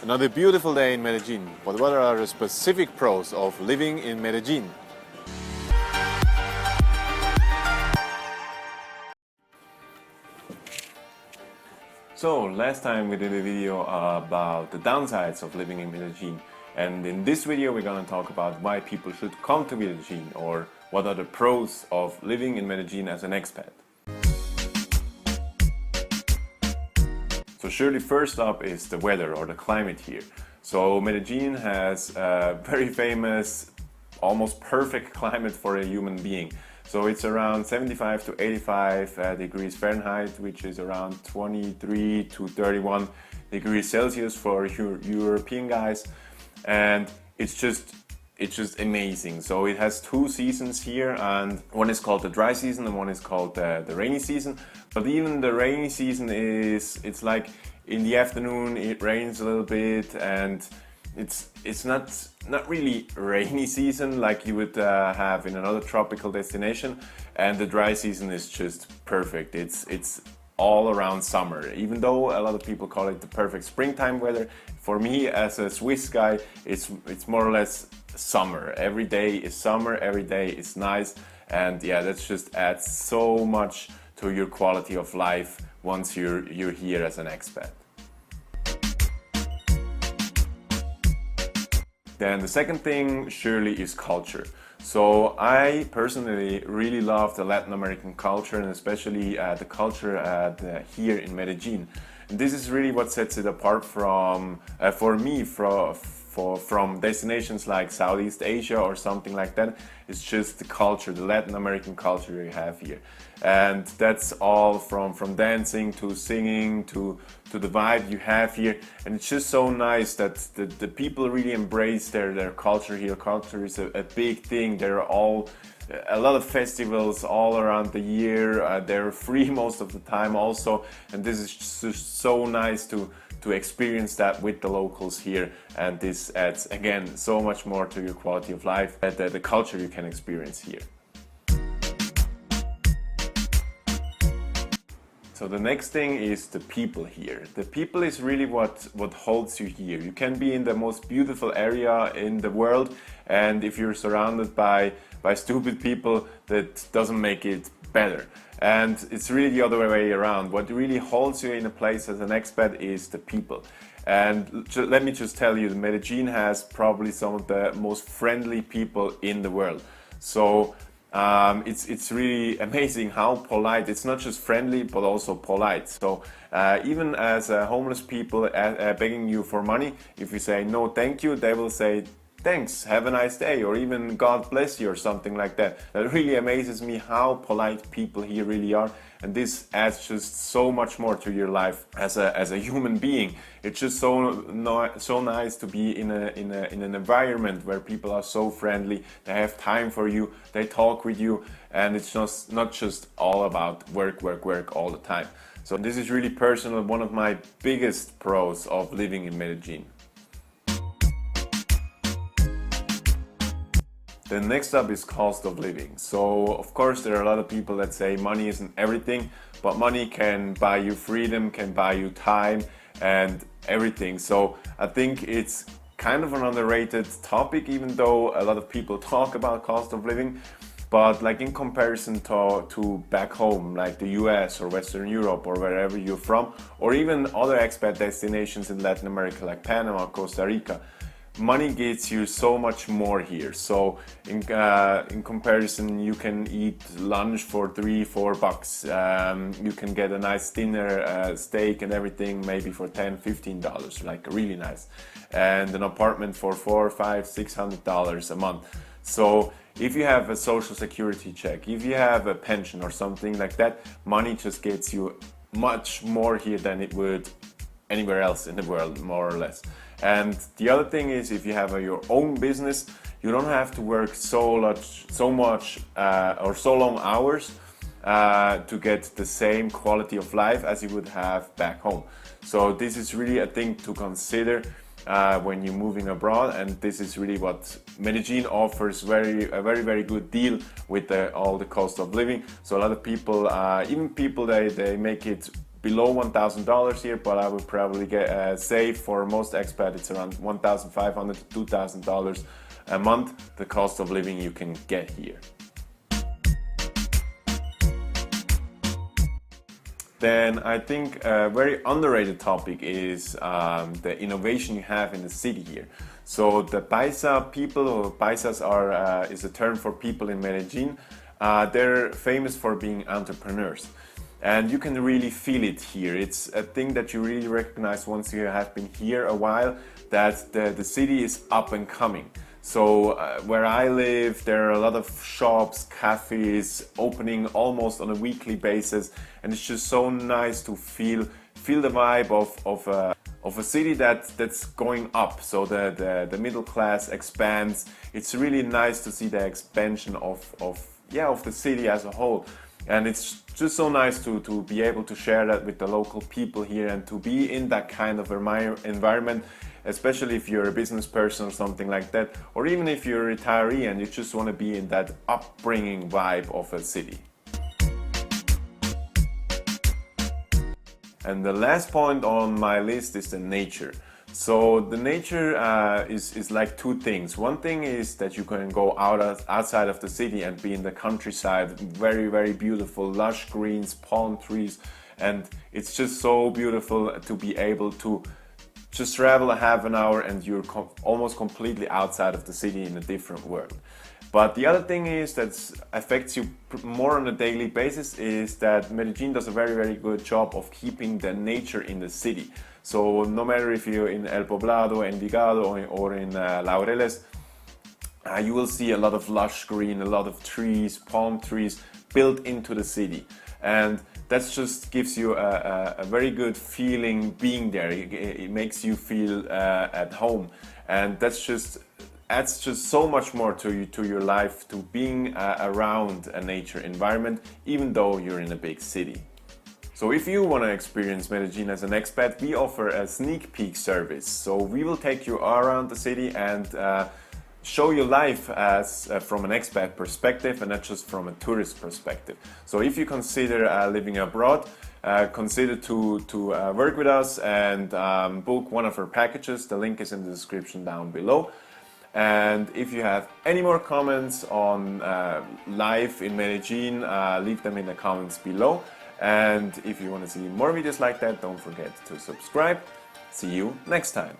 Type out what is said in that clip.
Another beautiful day in Medellin, but what are the specific pros of living in Medellin? So last time we did a video about the downsides of living in Medellin, and in this video we're going to talk about why people should come to Medellin, or what are the pros of living in Medellin as an expat. So surely first up is the weather or the climate here. So Medellin has a very famous, almost perfect climate for a human being. So it's around 75 to 85 degrees Fahrenheit, which is around 23 to 31 degrees Celsius for European guys. And it's just amazing. So it has two seasons here, and one is called the dry season and one is called the rainy season. But even the rainy season it's like in the afternoon it rains a little bit, and it's not really rainy season like you would have in another tropical destination. And the dry season is just perfect. It's all around summer, even though a lot of people call it the perfect springtime weather. For me, as a Swiss guy, it's more or less summer. Every day is summer, every day is nice, and yeah, that just adds so much to your quality of life once you're here as an expat. Then the second thing surely is culture. So I personally really love the Latin American culture, and especially the culture here in Medellin. And this is really what sets it apart from, for me, from destinations like Southeast Asia or something like that. It's just the culture, the Latin American culture you have here. And that's all from dancing to singing to the vibe you have here. And it's just so nice that the people really embrace their culture here. Culture is a big thing. There are a lot of festivals all around the year. They're free most of the time also. And this is just so nice to experience that with the locals here, and this adds again so much more to your quality of life, the culture you can experience here. So the next thing is the people here. The people is really what holds you here. You can be in the most beautiful area in the world, and if you're surrounded by stupid people, that doesn't make it better. And it's really the other way around. What really holds you in a place as an expat is the people. And let me just tell you, Medellin has probably some of the most friendly people in the world. So it's really amazing how polite. It's not just friendly, but also polite. So even as homeless people begging you for money, if you say no thank you, they will say thanks, have a nice day, or even God bless you or something like that. That really amazes me how polite people here really are, and this adds just so much more to your life as a human being. It's just so nice to be in an environment where people are so friendly. They have time for you, they talk with you, and it's just not just all about work all the time. So this is really personal, one of my biggest pros of living in Medellin. The next up is cost of living. So of course there are a lot of people that say money isn't everything, but money can buy you freedom, can buy you time and everything. So I think it's kind of an underrated topic, even though a lot of people talk about cost of living. But like in comparison to back home, like the US or Western Europe or wherever you're from, or even other expat destinations in Latin America like Panama, Costa Rica, money gets you so much more here. So in comparison, you can eat lunch for $3-4. You can get a nice dinner, steak and everything, maybe for $10-15, like really nice, and an apartment for $400-500-600 a month. So if you have a social security check, if you have a pension or something like that, money just gets you much more here than it would anywhere else in the world, more or less. And the other thing is, if you have your own business, you don't have to work so much or so long hours to get the same quality of life as you would have back home. So this is really a thing to consider when you're moving abroad, and this is really what Medellin offers, a very good deal with all the cost of living. So a lot of people, even people they make it below $1,000 here, but I would probably say for most expats it's around $1,500 to $2,000 a month, the cost of living you can get here. Then I think a very underrated topic is the innovation you have in the city here. So the Paisa people, or Paisas is a term for people in Medellin. They're famous for being entrepreneurs. And you can really feel it here. It's a thing that you really recognize once you have been here a while, that the city is up and coming. So where I live, there are a lot of shops, cafes opening almost on a weekly basis, and it's just so nice to feel the vibe of a city that's going up. So the middle class expands. It's really nice to see the expansion of the city as a whole. And it's just so nice to be able to share that with the local people here and to be in that kind of environment, especially if you're a business person or something like that, or even if you're a retiree and you just want to be in that upbringing vibe of a city. And the last point on my list is the nature. So the nature is like two things. One thing is that you can go outside of the city and be in the countryside, very, very beautiful, lush greens, palm trees, and it's just so beautiful to be able to just travel a half an hour and you're almost completely outside of the city in a different world. But the other thing is that affects you more on a daily basis is that Medellin does a very, very good job of keeping the nature in the city. So no matter if you're in El Poblado, Envigado, or in Laureles, you will see a lot of lush green, a lot of trees, palm trees built into the city. And that just gives you a very good feeling being there. It makes you feel at home. And that's just adds just so much more to your life, to being around a nature environment, even though you're in a big city. So if you want to experience Medellin as an expat, we offer a sneak peek service. So we will take you around the city and show you life as from an expat perspective and not just from a tourist perspective. So if you consider living abroad, consider to work with us and book one of our packages. The link is in the description down below. And if you have any more comments on life in Medellin, leave them in the comments below. And if you want to see more videos like that, don't forget to subscribe. See you next time.